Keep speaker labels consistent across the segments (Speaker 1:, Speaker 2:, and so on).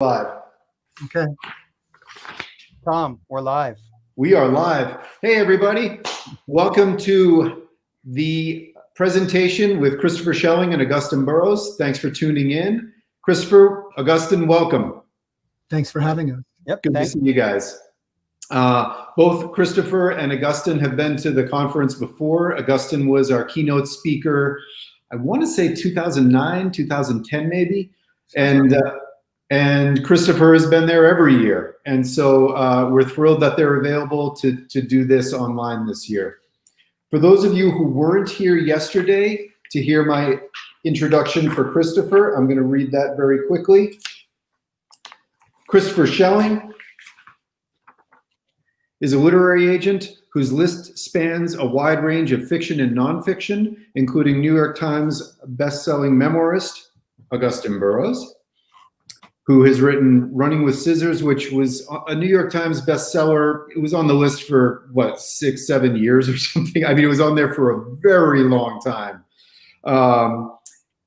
Speaker 1: Live.
Speaker 2: Okay. Tom, we're live.
Speaker 1: We are live. Hey, everybody. Welcome to the presentation with Christopher Schelling and Augusten Burroughs. Thanks for tuning in. Christopher, Augusten, welcome.
Speaker 2: Thanks for having us.
Speaker 1: Yep. Good to see you guys. Both Christopher and Augusten have been to the conference before. Augusten was our keynote speaker, I want to say 2009, 2010 maybe. And Christopher has been there every year. And so we're thrilled that they're available to do this online this year. For those of you who weren't here yesterday to hear my introduction for Christopher, I'm going to read that very quickly. Christopher Schelling is a literary agent whose list spans a wide range of fiction and nonfiction, including New York Times bestselling memoirist Augusten Burroughs, who has written Running with Scissors, which was a New York Times bestseller. It was on the list for, what, 6-7 years or something? I mean, it was on there for a very long time.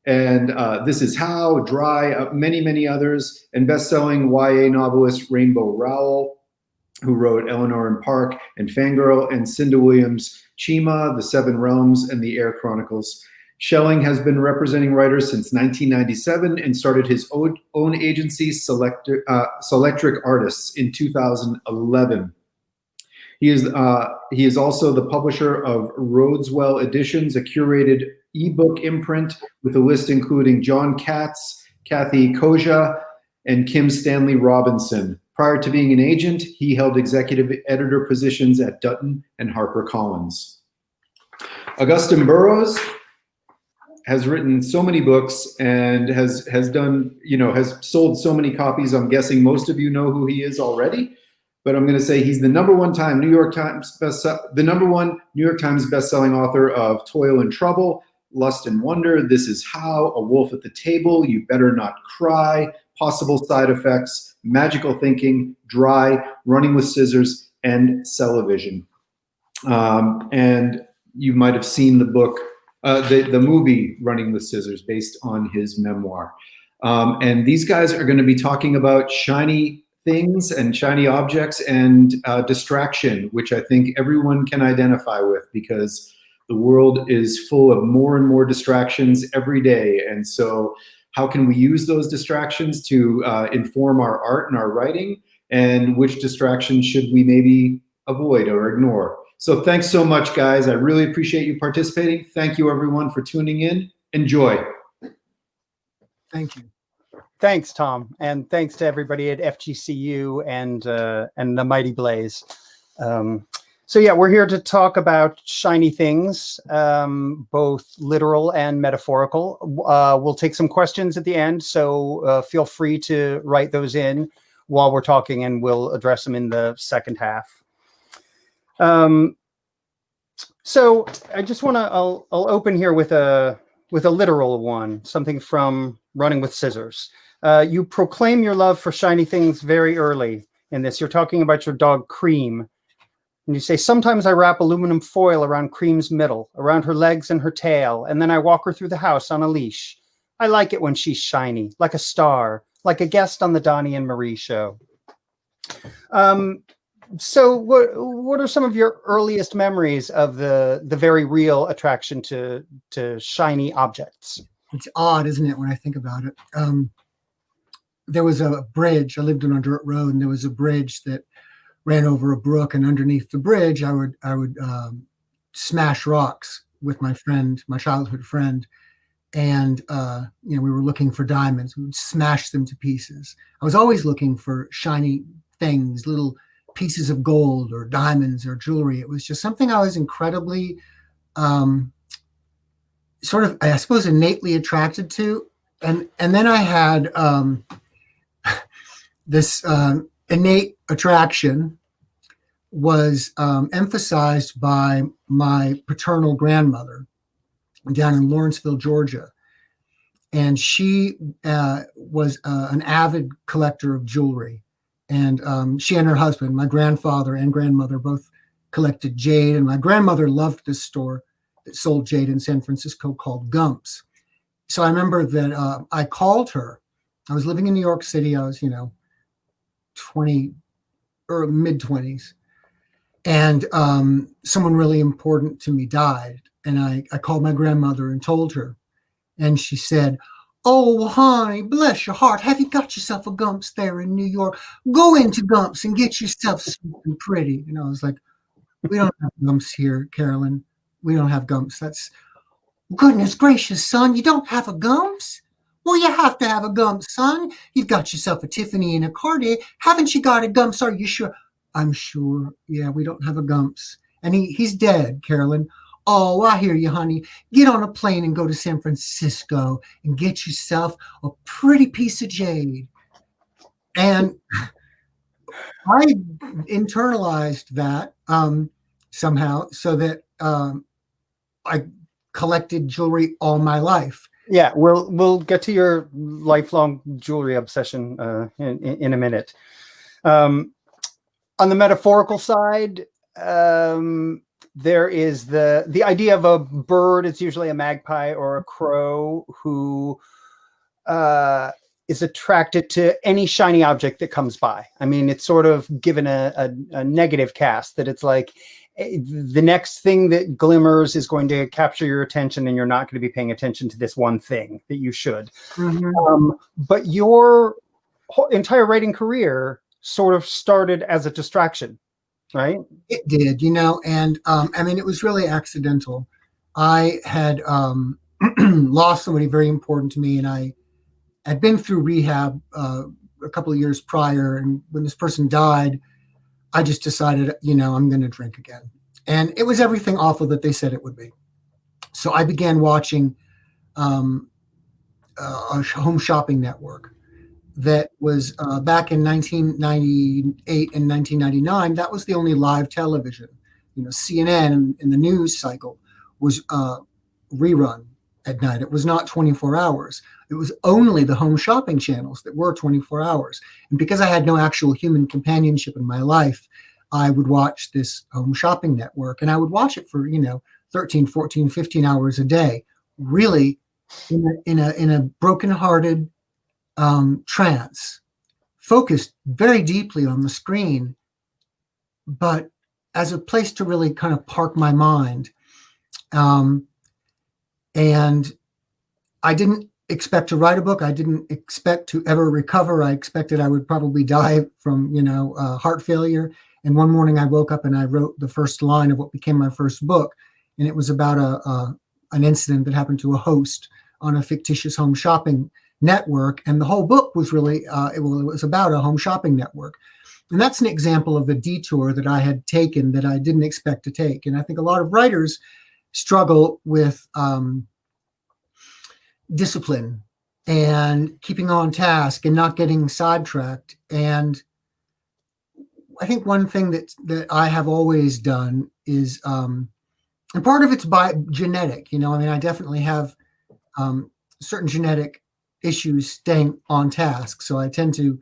Speaker 1: This Is How, Dry, many, many others, and bestselling YA novelist Rainbow Rowell, who wrote Eleanor and Park and Fangirl, and Cinda Williams' Chima, The Seven Realms, and The Air Chronicles. Schelling has been representing writers since 1997 and started his own agency, Selectric Artists, in 2011. He is also the publisher of Rhodeswell Editions, a curated ebook imprint with a list including John Katz, Kathy Koja, and Kim Stanley Robinson. Prior to being an agent, he held executive editor positions at Dutton and HarperCollins. Augusten Burroughs has written so many books and has sold so many copies. I'm guessing most of you know who he is already, but I'm going to say he's the number one New York Times bestselling author of Toil and Trouble, Lust and Wonder, This Is How, A Wolf at the Table, You Better Not Cry, Possible Side Effects, Magical Thinking, Dry, Running with Scissors, and Cellovision. And you might have seen the book, the movie Running with Scissors, based on his memoir. And these guys are going to be talking about shiny things and shiny objects and distraction, which I think everyone can identify with, because the world is full of more and more distractions every day. And so how can we use those distractions to inform our art and our writing? And which distractions should we maybe avoid or ignore? So thanks so much, guys. I really appreciate you participating. Thank you, everyone, for tuning in. Enjoy.
Speaker 2: Thank you.
Speaker 3: Thanks, Tom. And thanks to everybody at FGCU and the Mighty Blaze. So yeah, we're here to talk about shiny things, both literal and metaphorical. We'll take some questions at the end, so feel free to write those in while we're talking, and we'll address them in the second half. So I just want to, I'll open here with a literal one, something from Running with Scissors. You proclaim your love for shiny things very early in this. You're talking about your dog Cream. And you say, sometimes I wrap aluminum foil around Cream's middle, around her legs and her tail, and then I walk her through the house on a leash. I like it when she's shiny, like a star, like a guest on the Donnie and Marie show. So what are some of your earliest memories of the very real attraction to shiny objects?
Speaker 2: It's odd, isn't it, when I think about it? There was a bridge. I lived on a dirt road, and there was a bridge that ran over a brook, and underneath the bridge, I would smash rocks with my friend, my childhood friend, and we were looking for diamonds. We would smash them to pieces. I was always looking for shiny things, little pieces of gold or diamonds or jewelry. It was just something I was incredibly, sort of, I suppose, innately attracted to. And then I had this innate attraction was emphasized by my paternal grandmother down in Lawrenceville, Georgia. And she was an avid collector of jewelry. And she and her husband, my grandfather and grandmother, both collected jade. And my grandmother loved this store that sold jade in San Francisco called Gump's. So I remember that I called her I was living in New York City. I was, 20 or mid 20s. And someone really important to me died. And I called my grandmother and told her. And she said, "Oh, honey, bless your heart. Have you got yourself a Gumps there in New York? Go into Gumps and get yourself something pretty." And I was like, "We don't have Gumps here, Carolyn. We don't have Gumps. That's goodness gracious, son. You don't have a Gumps? Well, you have to have a Gumps, son. You've got yourself a Tiffany and a Cartier. Haven't you got a Gumps? Are you sure?" "I'm sure. Yeah, we don't have a Gumps." "And he's dead, Carolyn." "Oh, I hear you, honey. Get on a plane and go to San Francisco and get yourself a pretty piece of jade." And I internalized that somehow, so that I collected jewelry all my life.
Speaker 3: Yeah, we'll get to your lifelong jewelry obsession in a minute. On the metaphorical side, there is the idea of a bird. It's usually a magpie or a crow who is attracted to any shiny object that comes by. I mean, it's sort of given a negative cast, that it's like the next thing that glimmers is going to capture your attention, and you're not going to be paying attention to this one thing that you should.
Speaker 2: Mm-hmm.
Speaker 3: But your entire writing career sort of started as a distraction, right?
Speaker 2: It did, and I mean, it was really accidental. I had lost somebody very important to me, and I had been through rehab a couple of years prior. And when this person died, I just decided, I'm going to drink again. And it was everything awful that they said it would be. So I began watching a home shopping network that was back in 1998 and 1999. That was the only live television. CNN in the news cycle was rerun at night. It was not 24 hours. It was only the home shopping channels that were 24 hours. And because I had no actual human companionship in my life, I would watch this home shopping network, and I would watch it for, 13, 14, 15 hours a day, really in a brokenhearted trance, focused very deeply on the screen, but as a place to really kind of park my mind. And I didn't expect to write a book. I didn't expect to ever recover. I expected I would probably die from, heart failure. And one morning I woke up and I wrote the first line of what became my first book. And it was about an incident that happened to a host on a fictitious home shopping network. And the whole book was really, it was about a home shopping network. And that's an example of a detour that I had taken that I didn't expect to take. And I think a lot of writers struggle with discipline and keeping on task and not getting sidetracked. And I think one thing that I have always done is, and part of it's by genetic, I definitely have certain genetic issues staying on task. So I tend to,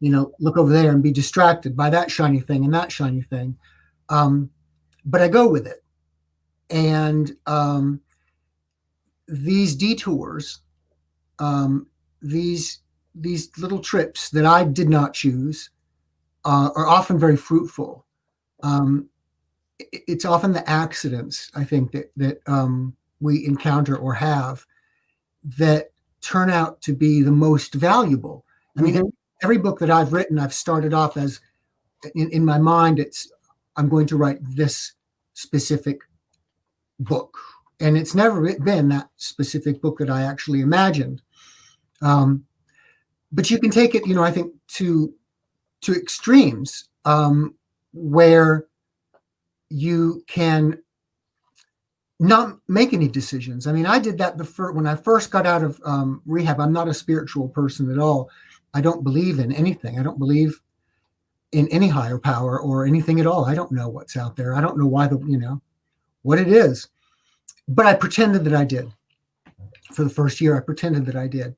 Speaker 2: look over there and be distracted by that shiny thing and that shiny thing. But I go with it. And these detours, these little trips that I did not choose, are often very fruitful. It's often the accidents, I think, that we encounter or have that turn out to be the most valuable. I mean, every book that I've written, I've started off as, in my mind, I'm going to write this specific book. And it's never been that specific book that I actually imagined. But you can take it, I think, to extremes, where you can not make any decisions. I mean, I did that when I first got out of rehab. I'm not a spiritual person at all. I don't believe in anything. I don't believe in any higher power or anything at all. I don't know what's out there. I don't know why what it is. But I pretended that I did. For the first year, I pretended that I did.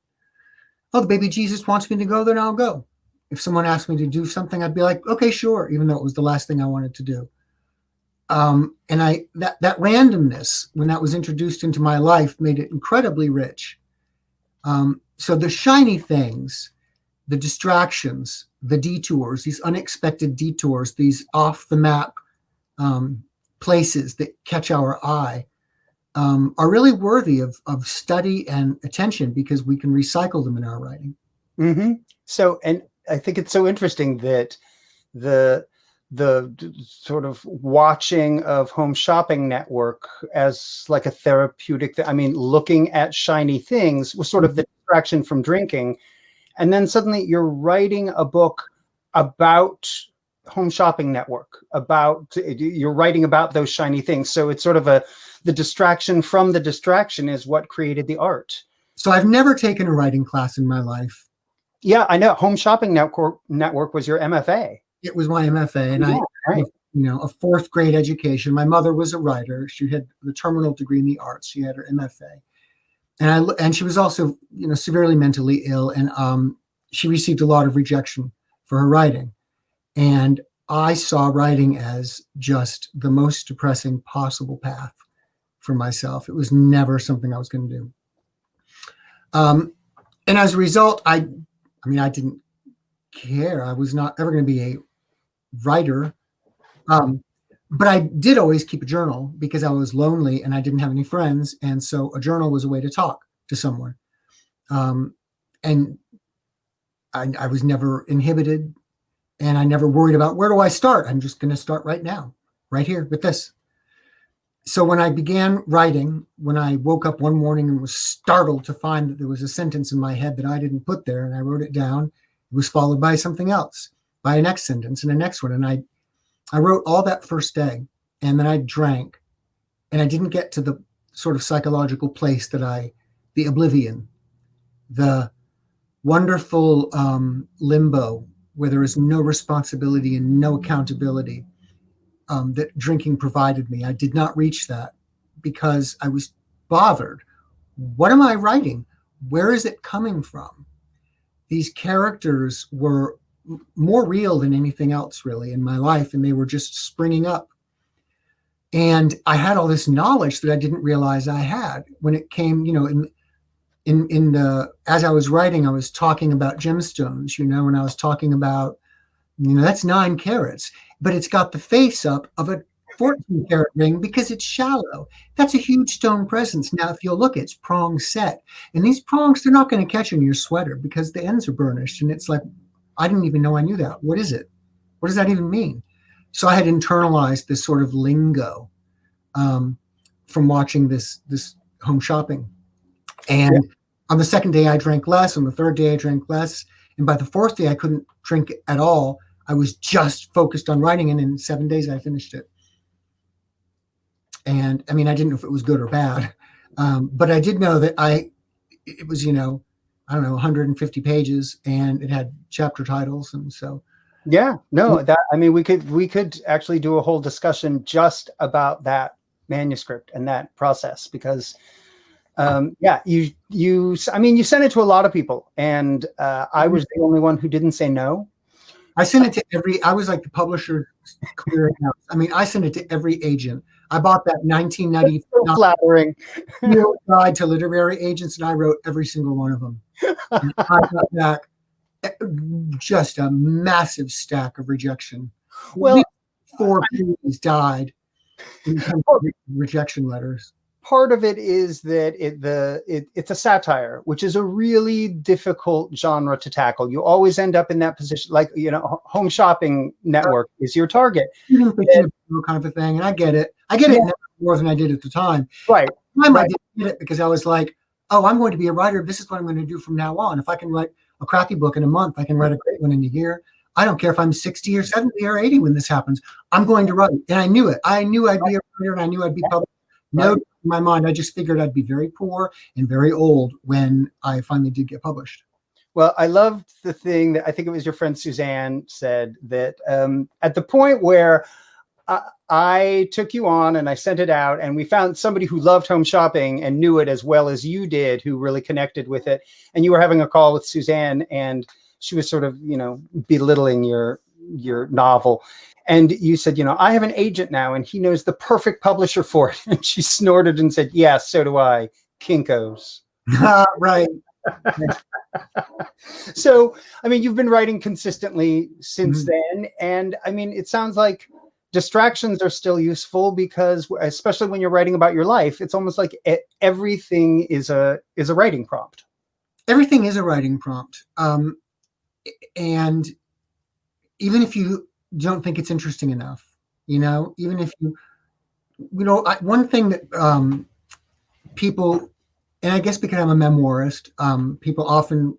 Speaker 2: Oh, the baby Jesus wants me to go, then I'll go. If someone asked me to do something, I'd be like, okay, sure, even though it was the last thing I wanted to do. And that randomness, when that was introduced into my life, made it incredibly rich. So the shiny things, the distractions, the detours, these unexpected detours, these off the map places that catch our eye, are really worthy of study and attention, because we can recycle them in our writing.
Speaker 3: Mm-hmm. So, and I think it's so interesting that the sort of watching of Home Shopping Network as like a therapeutic, I mean, looking at shiny things was sort of the distraction from drinking. And then suddenly you're writing a book about Home Shopping Network, you're writing about those shiny things. So it's sort of the distraction from the distraction is what created the art.
Speaker 2: So I've never taken a writing class in my life.
Speaker 3: Yeah, I know. Home Shopping Network was your MFA.
Speaker 2: It was my MFA, and
Speaker 3: right.
Speaker 2: a fourth grade education. My mother was a writer. She had the terminal degree in the arts. She had her MFA, and she was also, severely mentally ill, and she received a lot of rejection for her writing. And I saw writing as just the most depressing possible path for myself. It was never something I was going to do. And as a result, I didn't care. I was not ever going to be a writer. But I did always keep a journal because I was lonely and I didn't have any friends. And so a journal was a way to talk to someone. And I was never inhibited, and I never worried about, where do I start? I'm just going to start right now, right here with this. So when I began writing, when I woke up one morning and was startled to find that there was a sentence in my head that I didn't put there, and I wrote it down, it was followed by something else, by a next sentence and a next one. And I wrote all that first day, and then I drank, and I didn't get to the sort of psychological place the oblivion, the wonderful limbo where there is no responsibility and no accountability that drinking provided me. I did not reach that because I was bothered. What am I writing? Where is it coming from? These characters were more real than anything else really in my life, and they were just springing up. And I had all this knowledge that I didn't realize I had when it came, as I was writing, I was talking about gemstones, and I was talking about, that's 9 carats, but it's got the face up of a 14-carat ring because it's shallow. That's a huge stone presence. Now, if you'll look, it's prong set. And these prongs, they're not going to catch in your sweater because the ends are burnished. And it's like, I didn't even know I knew that. What is it? What does that even mean? So I had internalized this sort of lingo from watching this Home Shopping. And on the second day, I drank less. On the third day, I drank less. And by the fourth day, I couldn't drink at all. I was just focused on writing. And in 7 days, I finished it. And I didn't know if it was good or bad. But I did know that it was, 150 pages, and it had chapter titles. And so.
Speaker 3: Yeah, no, we could actually do a whole discussion just about that manuscript and that process, because you sent it to a lot of people, and I was the only one who didn't say no.
Speaker 2: I sent it to I was like the publisher clearinghouse. I sent it to every agent. I bought that 1990
Speaker 3: so flattering
Speaker 2: guide to literary agents, and I wrote every single one of them. And I got back just a massive stack of rejection.
Speaker 3: Well,
Speaker 2: 4 people died in rejection letters.
Speaker 3: Part of it is that it's a satire, which is a really difficult genre to tackle. You always end up in that position, like, Home Shopping Network is your target.
Speaker 2: Kind of a thing, and I get it. I get it now more than I did at the time.
Speaker 3: Right.
Speaker 2: At the time, I didn't get it because I was like, oh, I'm going to be a writer. This is what I'm going to do from now on. If I can write a crappy book in a month, I can write a great one in a year. I don't care if I'm 60 or 70 or 80 when this happens. I'm going to write. And I knew it. I knew I'd be a writer, and I knew I'd be published. No, in my mind, I just figured I'd be very poor and very old when I finally did get published.
Speaker 3: Well, I loved the thing that I think it was your friend Suzanne said, that at the point where I took you on and I sent it out, and we found somebody who loved Home Shopping and knew it as well as you did, who really connected with it. And you were having a call with Suzanne, and she was sort of, belittling your novel. And you said, I have an agent now, and he knows the perfect publisher for it. And she snorted and said, yeah, so do I. Kinko's.
Speaker 2: Right.
Speaker 3: So, I mean, you've been writing consistently since then. And I mean, it sounds like distractions are still useful because, especially when you're writing about your life, it's almost like everything is a writing prompt.
Speaker 2: Everything is a writing prompt. And even if you don't think it's interesting enough, even if one thing that people, and I guess because I'm a memoirist, people often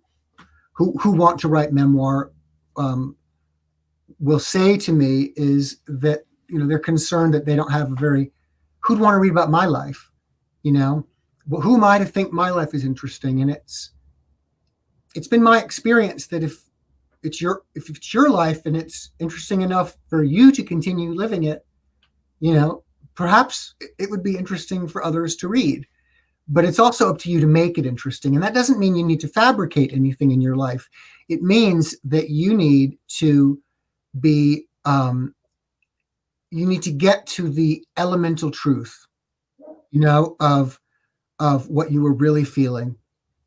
Speaker 2: who want to write memoir will say to me is that, they're concerned that they don't have who'd want to read about my life, well, who am I to think my life is interesting? And it's been my experience that if it's your life and it's interesting enough for you to continue living it, perhaps it would be interesting for others to read. But it's also up to you to make it interesting. And that doesn't mean you need to fabricate anything in your life. It means that you need to be, you need to get to the elemental truth, of what you were really feeling,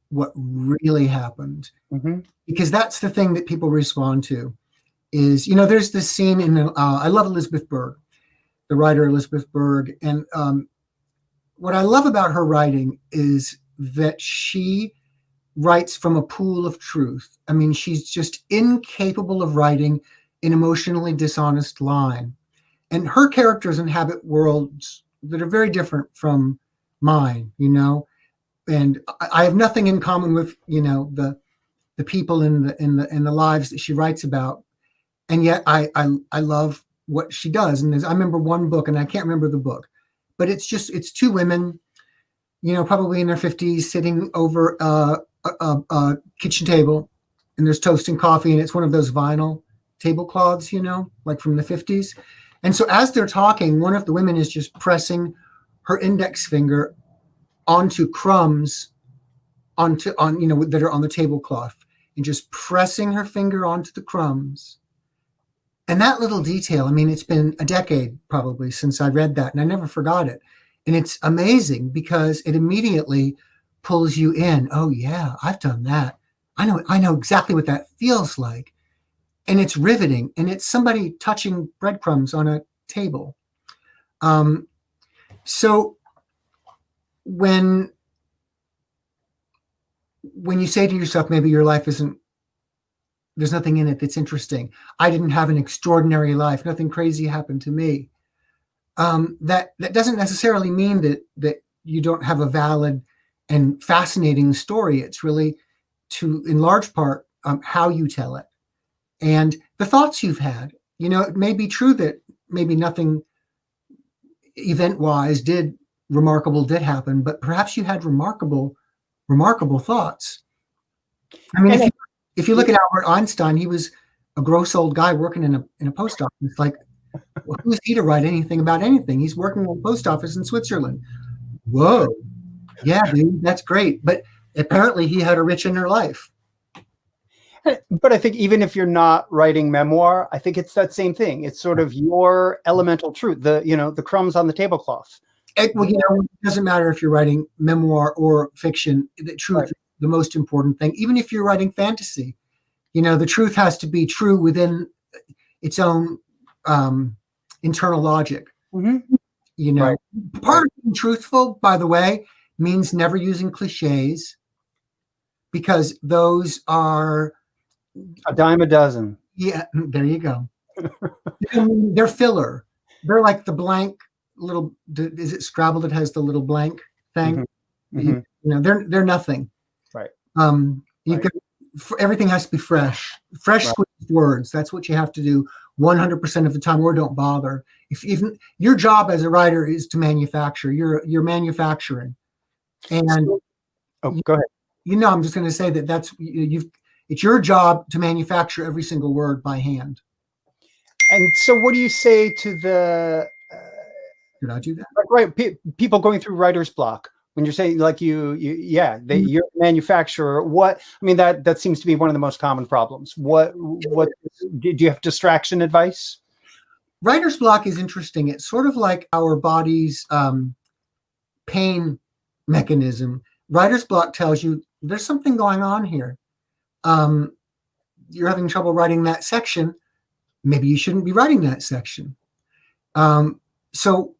Speaker 2: what really happened.
Speaker 3: Mm-hmm.
Speaker 2: Because that's the thing that people respond to is, there's this scene in, I love Elizabeth Berg, the writer Elizabeth Berg. And, what I love about her writing is that she writes from a pool of truth. I mean, she's just incapable of writing an emotionally dishonest line. And her characters inhabit worlds that are very different from mine, and I have nothing in common with, the people in the lives that she writes about. And yet I love what she does. And I remember one book, and I can't remember the book, but it's two women, probably in their 50s, sitting over a kitchen table, and there's toast and coffee, and it's one of those vinyl tablecloths, like from the 50s. And so as they're talking, one of the women is just pressing her index finger onto crumbs that are on the tablecloth, and just pressing her finger onto the crumbs. And that little detail, I mean, it's been a decade probably since I read that, and I never forgot it. And it's amazing because it immediately pulls you in. Oh yeah, I've done that. I know exactly what that feels like. And it's riveting. And it's somebody touching breadcrumbs on a table. So when you say to yourself, maybe your life there's nothing in it that's interesting. I didn't have an extraordinary life. Nothing crazy happened to me. That doesn't necessarily mean that you don't have a valid and fascinating story. It's really, in large part, how you tell it and the thoughts you've had. It may be true that maybe nothing event-wise remarkable did happen, but perhaps you had remarkable thoughts. I mean, if you look at Albert Einstein, he was a gross old guy working in a post office. Like, well, who is he to write anything about anything? He's working in a post office in Switzerland. Whoa, yeah, dude, that's great. But apparently, he had a rich inner life.
Speaker 3: But I think even if you're not writing memoir, I think it's that same thing. It's sort of your elemental truth, the crumbs on the tablecloth.
Speaker 2: It doesn't matter if you're writing memoir or fiction. The truth is the most important thing. Even if you're writing fantasy, the truth has to be true within its own internal logic.
Speaker 3: Mm-hmm.
Speaker 2: Right. Part of being truthful, by the way, means never using cliches, because those are
Speaker 3: a dime a dozen.
Speaker 2: Yeah, there you go. They're filler. They're like the blank little. Is it Scrabble that has the little blank thing?
Speaker 3: Mm-hmm. Mm-hmm.
Speaker 2: They're nothing.
Speaker 3: Right.
Speaker 2: Everything has to be fresh squeezed words. That's what you have to do 100% of the time, or don't bother. If your job as a writer is to manufacture, you're manufacturing. And
Speaker 3: go ahead.
Speaker 2: I'm just going to say it's your job to manufacture every single word by hand.
Speaker 3: And so what do you say to the
Speaker 2: did I do that?
Speaker 3: Right, people going through writer's block? When you're saying like you're a manufacturer, that seems to be one of the most common problems. What do you have distraction advice?
Speaker 2: Writer's block is interesting. It's sort of like our body's pain mechanism. Writer's block tells you there's something going on here. You're having trouble writing that section. Maybe you shouldn't be writing that section. So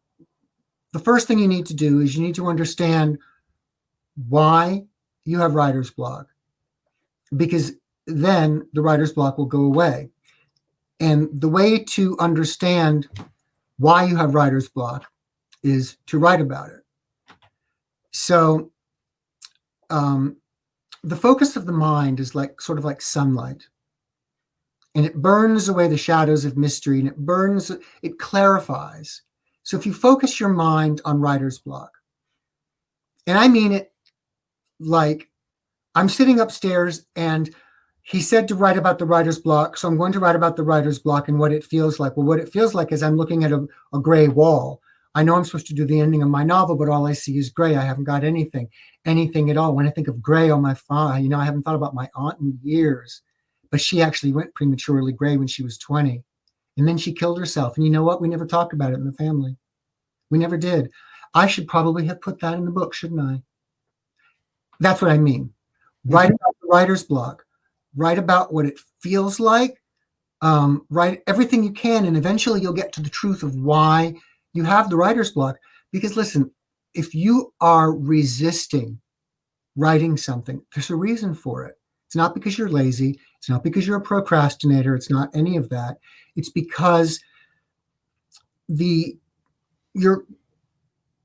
Speaker 2: the first thing you need to do is you need to understand why you have writer's block, because then the writer's block will go away. And the way to understand why you have writer's block is to write about it. So the focus of the mind is like sort of like sunlight, and it burns away the shadows of mystery, and it clarifies. So if you focus your mind on writer's block, and I mean it like I'm sitting upstairs and he said to write about the writer's block, so I'm going to write about the writer's block and what it feels like. Well, what it feels like is I'm looking at a gray wall. I know I'm supposed to do the ending of my novel, but all I see is gray. I haven't got anything at all. When I think of gray on my phone, I haven't thought about my aunt in years, but she actually went prematurely gray when she was 20. And then she killed herself. And you know what? We never talked about it in the family. We never did. I should probably have put that in the book, shouldn't I? That's what I mean. Write about the writer's block. Write about what it feels like. Write everything you can, and eventually you'll get to the truth of why you have the writer's block. Because listen, if you are resisting writing something, there's a reason for it. It's not because you're lazy. It's not because you're a procrastinator. It's not any of that. It's because your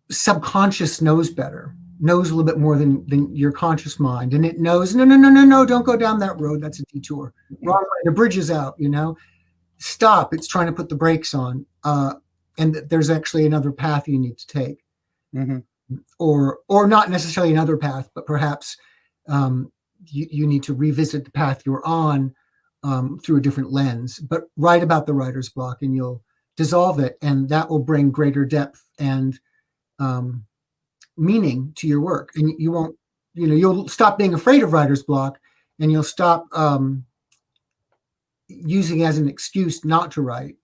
Speaker 2: subconscious knows better, knows a little bit more than your conscious mind. And it knows, no, don't go down that road. That's a detour. Wrong way. The bridge is out, Stop. It's trying to put the brakes on. And there's actually another path you need to take.
Speaker 3: Mm-hmm.
Speaker 2: Or not necessarily another path, but perhaps you need to revisit the path you're on through a different lens. But write about the writer's block and you'll dissolve it, and that will bring greater depth and meaning to your work. And you won't, you'll stop being afraid of writer's block, and you'll stop using it as an excuse not to write,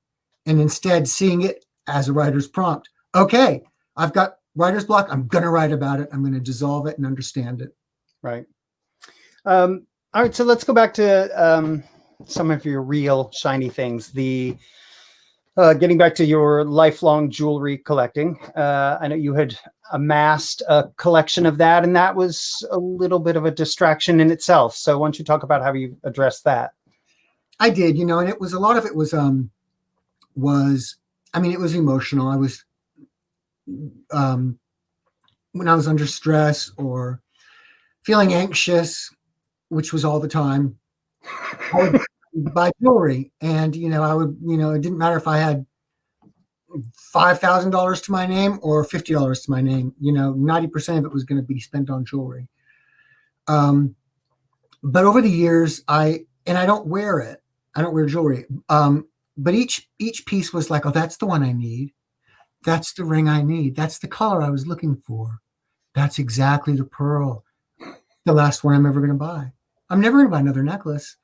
Speaker 2: and instead seeing it as a writer's prompt. Okay, I've got writer's block. I'm going to write about it. I'm going to dissolve it and understand it.
Speaker 3: Right. All right. So let's go back to some of your real shiny things. Getting back to your lifelong jewelry collecting. I know you had amassed a collection of that, and that was a little bit of a distraction in itself. So why don't you talk about how you addressed that?
Speaker 2: I did, and it was a lot of it was it was emotional. I was when I was under stress or feeling anxious, which was all the time, I would buy jewelry. And, I would, it didn't matter if I had $5,000 to my name or $50 to my name, 90% of it was going to be spent on jewelry. But over the years, I don't wear it. I don't wear jewelry. But each piece was like, oh, that's the one I need. That's the ring I need. That's the color I was looking for. That's exactly the pearl. The last one I'm ever going to buy. I'm never going to buy another necklace.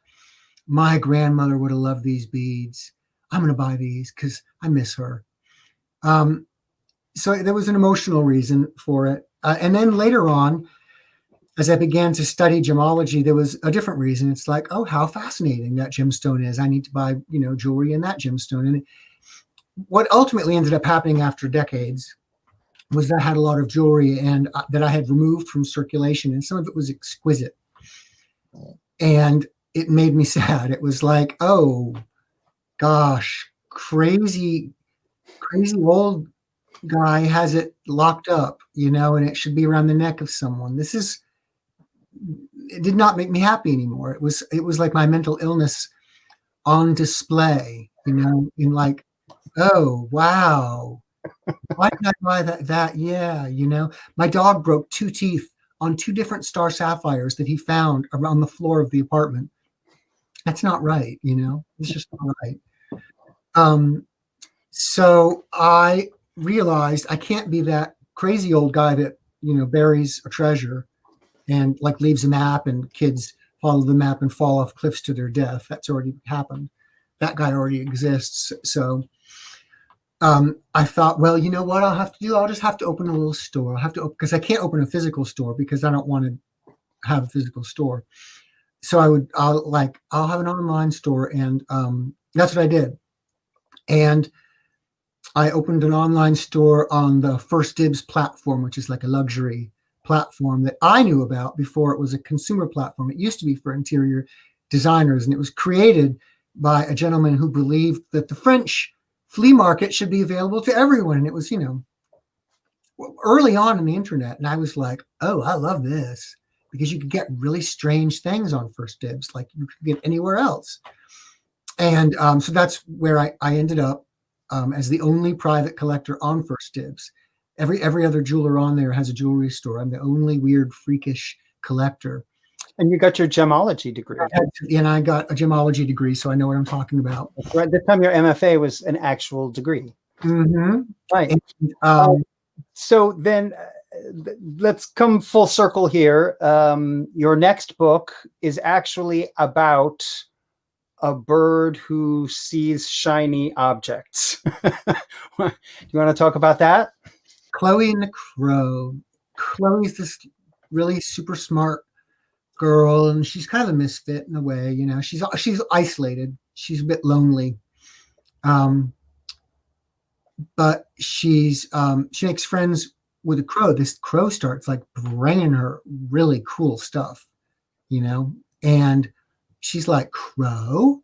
Speaker 2: My grandmother would have loved these beads. I'm going to buy these because I miss her. So there was an emotional reason for it. And then later on, as I began to study gemology, there was a different reason. It's like, oh, how fascinating that gemstone is. I need to buy, jewelry in that gemstone. And what ultimately ended up happening after decades was that I had a lot of jewelry and that I had removed from circulation, and some of it was exquisite. And it made me sad. It was like, oh gosh, crazy old guy has it locked up, and it should be around the neck of someone. It did not make me happy anymore. It was like my mental illness on display, in like, oh wow, why did I buy that? Yeah, my dog broke 2 teeth on 2 different star sapphires that he found around the floor of the apartment. That's not right, it's just not right. So I realized I can't be that crazy old guy that, buries a treasure and like leaves a map and kids follow the map and fall off cliffs to their death. That's already happened. That guy already exists. So I thought, well, you know what I'll have to do? I'll just have to open a little store. I'll have to, because I can't open a physical store because I don't want have a physical store. So I'll have an online store, and that's what I did. And I opened an online store on the First Dibs platform, which is like a luxury platform that I knew about before it was a consumer platform. It used to be for interior designers, and it was created by a gentleman who believed that the French flea market should be available to everyone. And it was, early on in the internet. And I was like, oh, I love this, because you could get really strange things on First Dibs, like you could get anywhere else. And so that's where I ended up as the only private collector on First Dibs. Every other jeweler on there has a jewelry store. I'm the only weird, freakish collector.
Speaker 3: And you got your gemology degree.
Speaker 2: And I got a gemology degree, so I know what I'm talking about.
Speaker 3: Right. This time your MFA was an actual degree.
Speaker 2: Mm-hmm.
Speaker 3: Right.
Speaker 2: And,
Speaker 3: so then let's come full circle here. Your next book is actually about a bird who sees shiny objects. Do you want to talk about that?
Speaker 2: Chloe and the Crow. Chloe's this really super smart girl, and she's kind of a misfit in a way. She's isolated. She's a bit lonely, but she makes friends with a crow. This crow starts like bringing her really cool stuff, and she's like, Crow,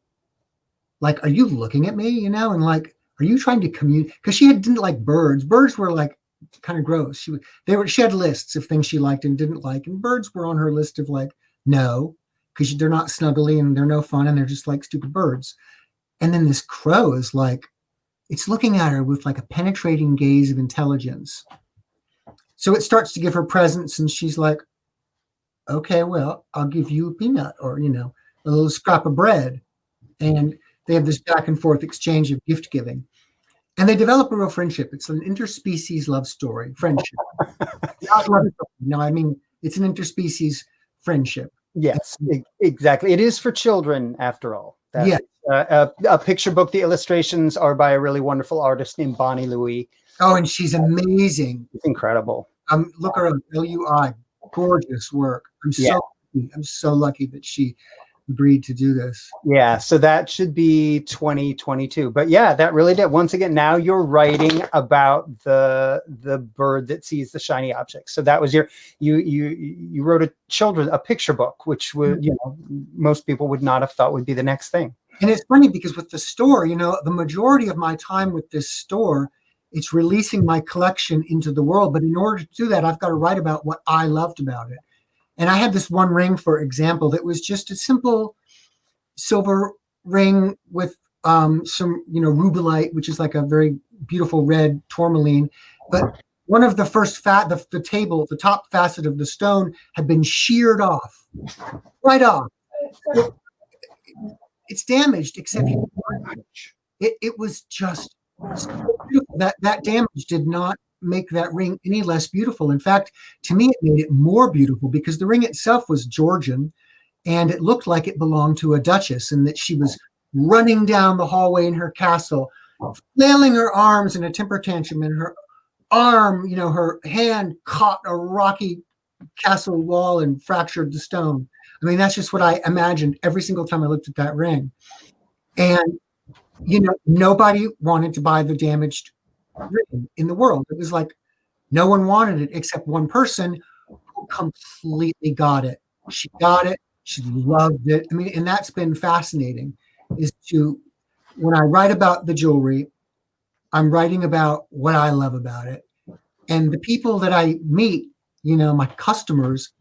Speaker 2: like, are you looking at me, and like, are you trying to communicate? Because she didn't like birds. Birds were like kind of gross. She had lists of things she liked and didn't like, and birds were on her list of like, no, because they're not snuggly and they're no fun and they're just like stupid birds. And then this crow is like, it's looking at her with like a penetrating gaze of intelligence. So it starts to give her presents, and she's like, okay, well, I'll give you a peanut, or a little scrap of bread. And they have this back and forth exchange of gift giving. And they develop a real friendship. It's an interspecies love story, friendship. No, I mean, it's an interspecies friendship.
Speaker 3: Yes, exactly. It is for children, after all.
Speaker 2: Yeah.
Speaker 3: A picture book. The illustrations are by a really wonderful artist named Bonnie Louie.
Speaker 2: Oh, and she's amazing.
Speaker 3: It's incredible.
Speaker 2: Look her up, Lui. Gorgeous work. I'm so lucky that she agreed to do this.
Speaker 3: Yeah, so that should be 2022. But yeah, that really did. Once again, now you're writing about the bird that sees the shiny objects. So that was you wrote a picture book, which would most people would not have thought would be the next thing.
Speaker 2: And it's funny because with the store, the majority of my time with this store, it's releasing my collection into the world. But in order to do that, I've got to write about what I loved about it. And I had this one ring, for example, that was just a simple silver ring with some, rubellite, which is like a very beautiful red tourmaline. But one of the first the top facet of the stone had been sheared off, right off. It's damaged, except it was just so beautiful. That damage did not make that ring any less beautiful. In fact, to me, it made it more beautiful, because the ring itself was Georgian, and it looked like it belonged to a duchess, and that she was running down the hallway in her castle, flailing her arms in a temper tantrum, and her arm, her hand caught a rocky castle wall and fractured the stone. I mean, that's just what I imagined every single time I looked at that ring. And, nobody wanted to buy the damaged ring in the world. It was like no one wanted it except one person who completely got it. She got it. She loved it. I mean, and that's been fascinating, is when I write about the jewelry, I'm writing about what I love about it. And the people that I meet, my customers,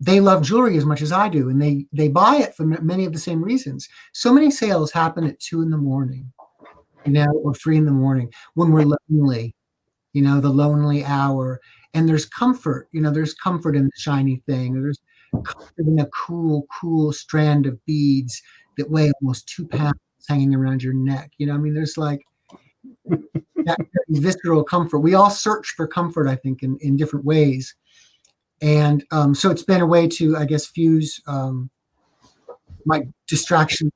Speaker 2: they love jewelry as much as I do. And they buy it for many of the same reasons. So many sales happen at 2 a.m, or 3 a.m, when we're lonely, the lonely hour. And there's comfort, there's comfort in the shiny thing. There's comfort in a cool strand of beads that weigh almost 2 pounds hanging around your neck. There's like that visceral comfort. We all search for comfort, I think, in different ways. And so it's been a way to, I guess, fuse my distraction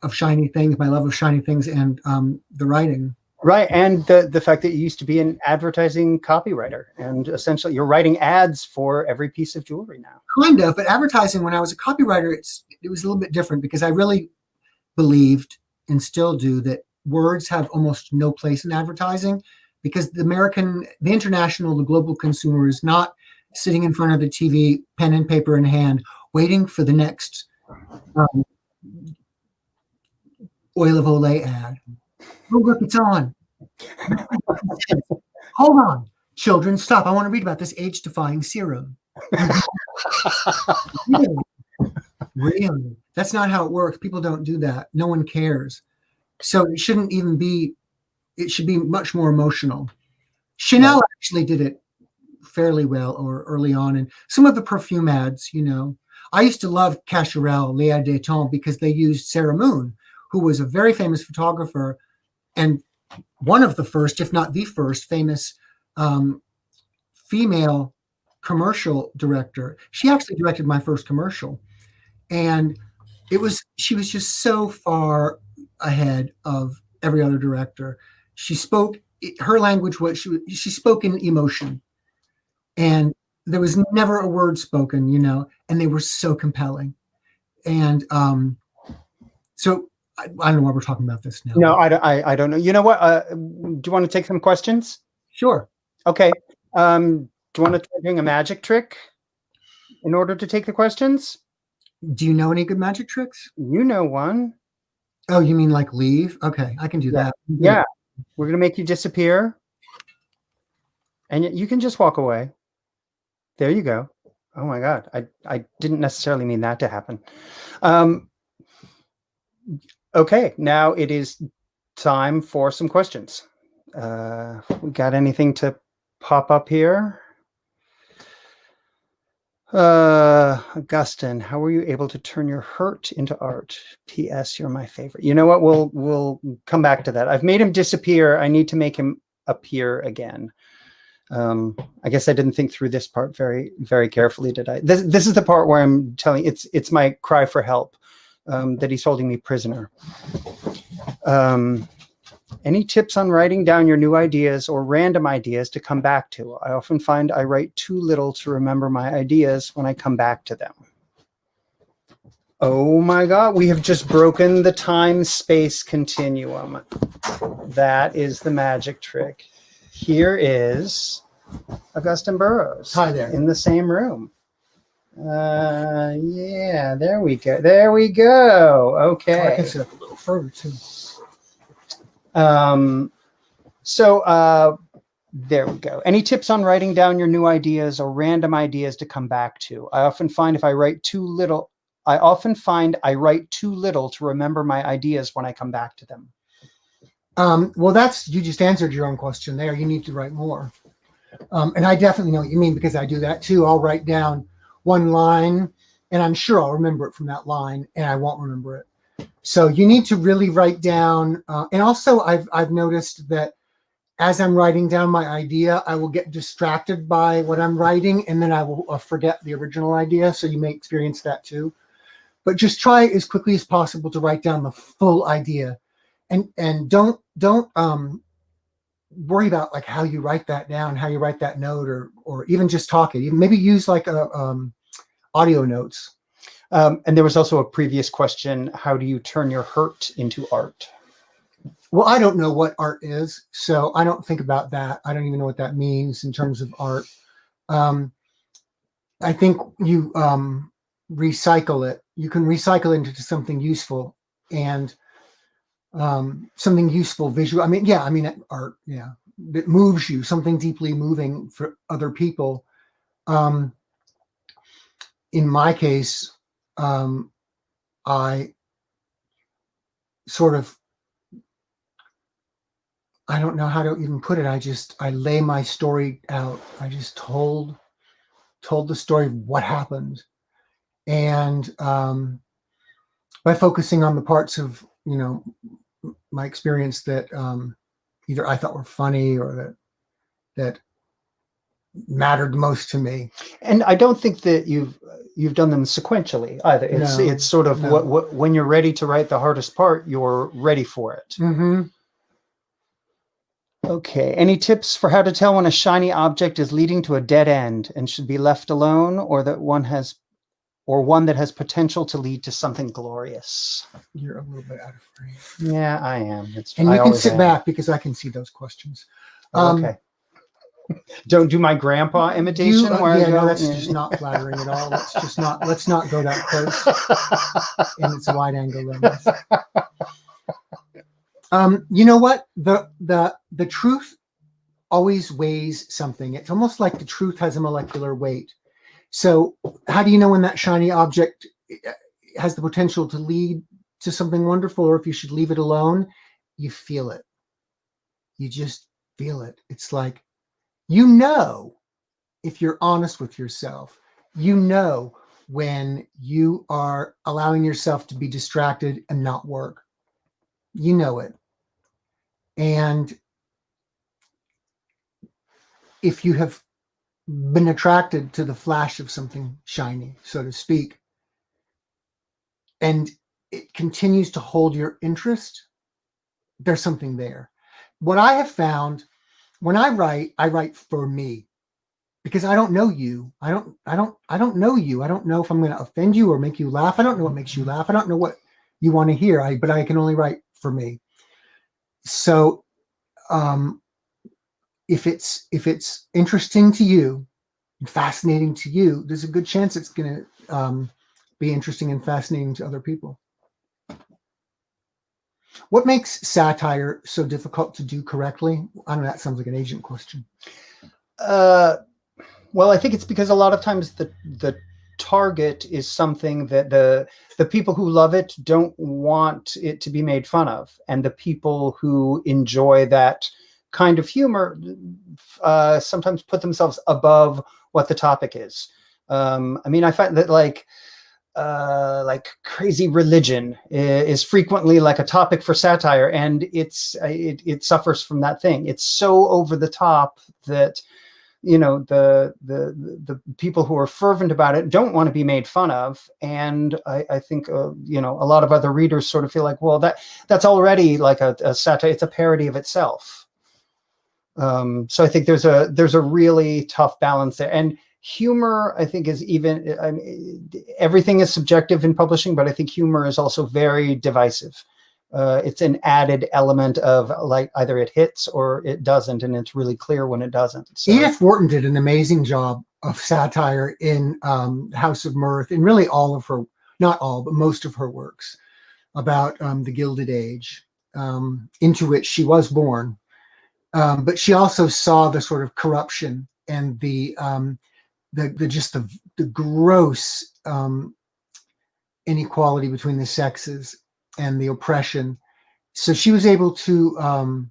Speaker 2: of shiny things, my love of shiny things, and the writing.
Speaker 3: Right, and the fact that you used to be an advertising copywriter, and essentially you're writing ads for every piece of jewelry now.
Speaker 2: Kind of, but advertising, when I was a copywriter, it was a little bit different because I really believed, and still do, that words have almost no place in advertising, because the international, the global consumer is not sitting in front of the TV, pen and paper in hand, waiting for the next oil of Olay ad. Oh, look, it's on. Hold on. Children, stop. I want to read about this age-defying serum. Really? That's not how it works. People don't do that. No one cares. So it shouldn't even be, it should be much more emotional. Chanel actually did it fairly well, or early on. And some of the perfume ads, I used to love Cacharel, Léa Détente, because they used Sarah Moon, who was a very famous photographer and one of the first, if not the first, famous female commercial director. She actually directed my first commercial. And she was just so far ahead of every other director. She spoke, her language was, she spoke in emotion. And there was never a word spoken, and they were so compelling. And so I don't know why we're talking about this now.
Speaker 3: No, I don't know. You know what? Do you want to take some questions?
Speaker 2: Sure.
Speaker 3: Okay. Do you want to try doing a magic trick in order to take the questions?
Speaker 2: Do you know any good magic tricks?
Speaker 3: You know one.
Speaker 2: Oh, you mean like leave? Okay, I can do that.
Speaker 3: Yeah. We're going to make you disappear. And you can just walk away. There you go. Oh my God. I didn't necessarily mean that to happen. Okay, now it is time for some questions. We got anything to pop up here? Augusten, how were you able to turn your hurt into art? P.S. You're my favorite. You know what? We'll come back to that. I've made him disappear. I need to make him appear again. I guess I didn't think through this part very, very carefully, did I? This is the part where I'm telling it's my cry for help, that he's holding me prisoner. Any tips on writing down your new ideas or random ideas to come back to? I often find I write too little to remember my ideas when I come back to them. Oh my God, we have just broken the time-space continuum. That is the magic trick. Here is Augusten Burroughs.
Speaker 2: Hi there.
Speaker 3: In the same room. Yeah, there we go. There we go. Okay.
Speaker 2: I can sit up a little further too.
Speaker 3: There we go. Any tips on writing down your new ideas or random ideas to come back to? I often find I write too little to remember my ideas when I come back to them.
Speaker 2: Well, you just answered your own question there. You need to write more. And I definitely know what you mean, because I do that too. I'll write down one line and I'm sure I'll remember it from that line, and I won't remember it. So you need to really write down. And also I've noticed that as I'm writing down my idea, I will get distracted by what I'm writing, and then I will forget the original idea. So you may experience that too. But just try as quickly as possible to write down the full idea, and don't worry about like how you write that down, how you write that note, or even just talk it. Maybe use like audio notes.
Speaker 3: And there was also a previous question: how do you turn your hurt into art?
Speaker 2: Well, I don't know what art is, so I don't think about that. I don't even know what that means in terms of art. I think you recycle it. You can recycle it into something useful, and something useful visual. Art, yeah, that moves you, something deeply moving for other people. In my case, I sort of, I don't know how to even put it. I lay my story out. I just told the story of what happened. And by focusing on the parts of, my experience that either I thought were funny or that mattered most to me.
Speaker 3: And I don't think that you've done them sequentially either. It's sort of what when you're ready to write the hardest part, you're ready for it.
Speaker 2: Mm-hmm.
Speaker 3: Okay. Any tips for how to tell when a shiny object is leading to a dead end and should be left alone, or one that has potential to lead to something glorious?
Speaker 2: You're a little bit out of frame.
Speaker 3: Yeah, I am.
Speaker 2: And
Speaker 3: I
Speaker 2: you can
Speaker 3: always
Speaker 2: sit
Speaker 3: am.
Speaker 2: back because I can see those questions.
Speaker 3: Oh, okay. Don't do my grandpa imitation.
Speaker 2: No, that's just not flattering at all. Let's not go that close. And it's a wide angle lens. You know what? The truth always weighs something. It's almost like the truth has a molecular weight. So how do you know when that shiny object has the potential to lead to something wonderful, or if you should leave it alone? You feel it. You just feel it. It's like, if you're honest with yourself, when you are allowing yourself to be distracted and not work. You know it. And if you have been attracted to the flash of something shiny, so to speak, and it continues to hold your interest, there's something there. What I have found when I write for me, because I don't know you. I don't know you. I don't know if I'm going to offend you or make you laugh. I don't know what makes you laugh. I don't know what you want to hear. But I can only write for me. So, if it's interesting to you and fascinating to you, there's a good chance it's going to be interesting and fascinating to other people. What makes satire so difficult to do correctly? I don't know. That sounds like an agent question.
Speaker 3: Well, I think it's because a lot of times the target is something that the people who love it don't want it to be made fun of, and the people who enjoy that kind of humor sometimes put themselves above what the topic is. I mean, I find that like crazy religion is frequently like a topic for satire, and it suffers from that thing. It's so over the top that the people who are fervent about it don't want to be made fun of, and I think a lot of other readers sort of feel like, well, that's already like a satire. It's a parody of itself. So I think there's a really tough balance there, and humor, I think, is even. I mean, everything is subjective in publishing, but I think humor is also very divisive. It's an added element of like either it hits or it doesn't, and it's really clear when it doesn't. So.
Speaker 2: Edith Wharton did an amazing job of satire in House of Mirth, and really all of her, not all, but most of her works about the Gilded Age, into which she was born. But she also saw the sort of corruption and the gross inequality between the sexes and the oppression. So she was able to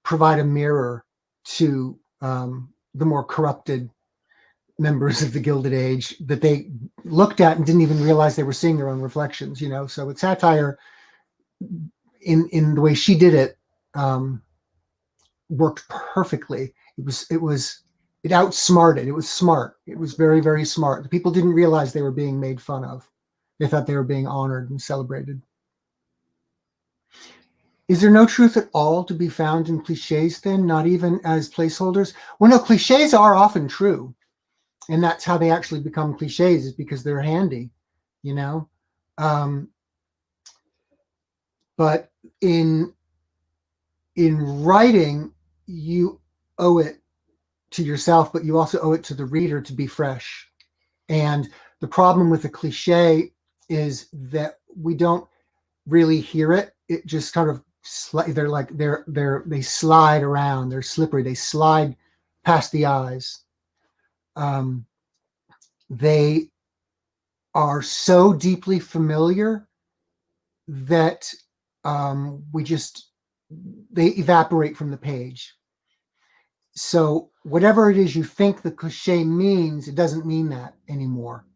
Speaker 2: provide a mirror to the more corrupted members of the Gilded Age that they looked at and didn't even realize they were seeing their own reflections. So with satire, in the way she did it, worked perfectly. It outsmarted. It was smart. It was very, very smart. The people didn't realize they were being made fun of. They thought they were being honored and celebrated. Is there no truth at all to be found in cliches then, not even as placeholders? Well, no, cliches are often true. And that's how they actually become cliches, is because they're handy, But in writing, you owe it to yourself, but you also owe it to the reader to be fresh. And the problem with a cliche is that we don't really hear it. It just kind of they slide around. They're slippery. They slide past the eyes. They are so deeply familiar that they evaporate from the page. So whatever it is you think the cliche means, it doesn't mean that anymore.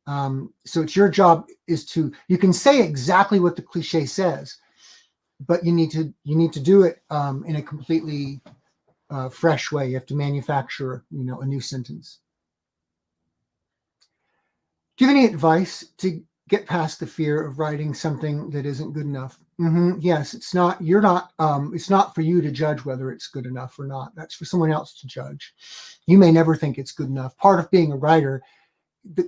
Speaker 2: So it's your job you can say exactly what the cliche says, but you need to do it in a completely fresh way. You have to manufacture, a new sentence. Do you have any advice to get past the fear of writing something that isn't good enough. Yes, it's not for you to judge whether it's good enough or not. That's for someone else to judge. You may never think it's good enough. Part of being a writer,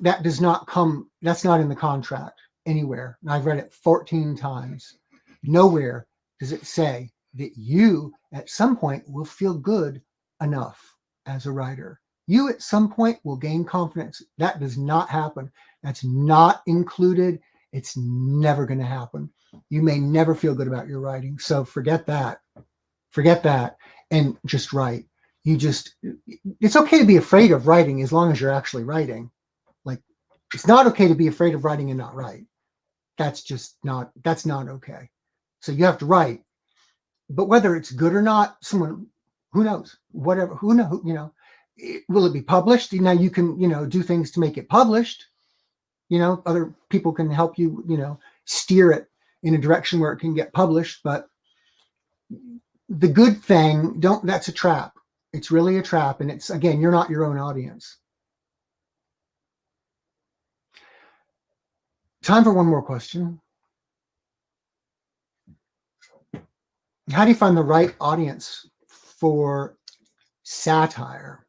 Speaker 2: that's not in the contract anywhere. And I've read it 14 times. Nowhere does it say that you at some point will feel good enough as a writer. You at some point will gain confidence. That does not happen. That's not included. It's never going to happen. You may never feel good about your writing. So forget that. Forget that and just write. It's okay to be afraid of writing as long as you're actually writing. Like, it's not okay to be afraid of writing and not write. That's not okay. So you have to write. But whether it's good or not, who knows? Whatever, who knows, will it be published? Now you can, do things to make it published. Other people can help you, steer it in a direction where it can get published. But the good thing, that's a trap. It's really a trap. And it's, again, you're not your own audience. Time for one more question. How do you find the right audience for satire?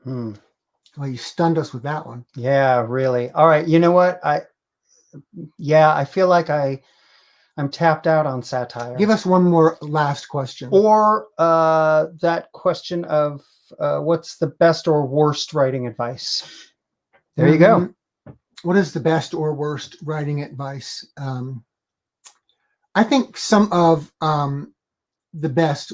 Speaker 2: Well, you stunned us with that one.
Speaker 3: Yeah, really. All right. You know what? I feel like I'm tapped out on satire.
Speaker 2: Give us one more last question.
Speaker 3: Or that question of what's the best or worst writing advice? There you go.
Speaker 2: What is the best or worst writing advice? I think some of the best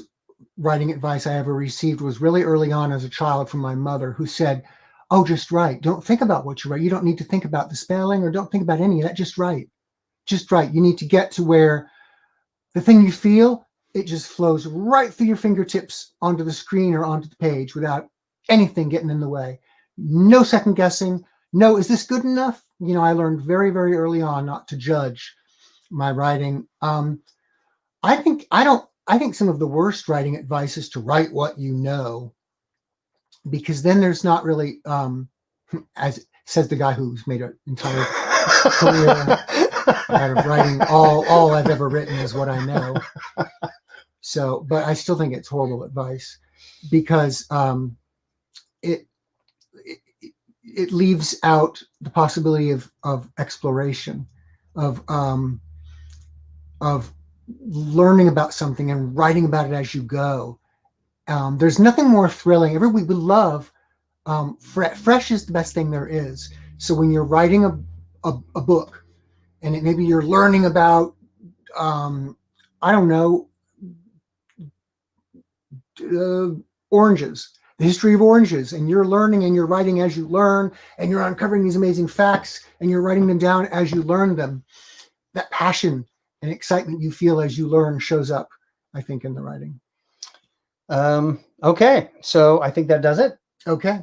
Speaker 2: writing advice I ever received was really early on as a child from my mother, who said, "Oh, just write. Don't think about what you write. You don't need to think about the spelling or don't think about any of that. Just write. Just write. You need to get to where the thing you feel, it just flows right through your fingertips onto the screen or onto the page without anything getting in the way. No second guessing. No, is this good enough?" I learned very, very early on not to judge my writing. I think some of the worst writing advice is to write what you know, because then there's not really, as says the guy who's made an entire career out of writing, all I've ever written is what I know. So, but I still think it's horrible advice, because it leaves out the possibility of exploration, of learning about something and writing about it as you go. There's nothing more thrilling. We love fresh is the best thing there is. So when you're writing a book, and maybe you're learning about I don't know, oranges, the history of oranges, and you're learning and you're writing as you learn, and you're uncovering these amazing facts and you're writing them down as you learn them. That passion and excitement you feel as you learn shows up, I think, in the writing.
Speaker 3: Okay, so I think that does it.
Speaker 2: Okay.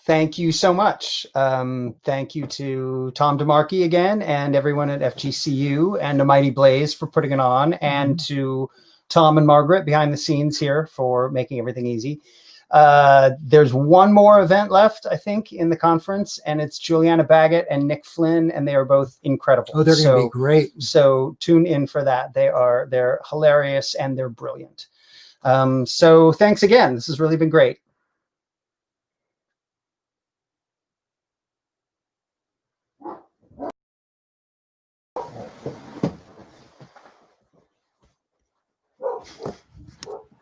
Speaker 3: Thank you so much. Thank you to Tom DeMarchi again, and everyone at FGCU, and to Mighty Blaze for putting it on, and to Tom and Margaret behind the scenes here for making everything easy. There's one more event left, I think, in the conference, and it's Juliana Baggett and Nick Flynn, and they are both incredible.
Speaker 2: Oh, they're going to be great.
Speaker 3: So tune in for that. They're hilarious and they're brilliant. So thanks again. This has really been great.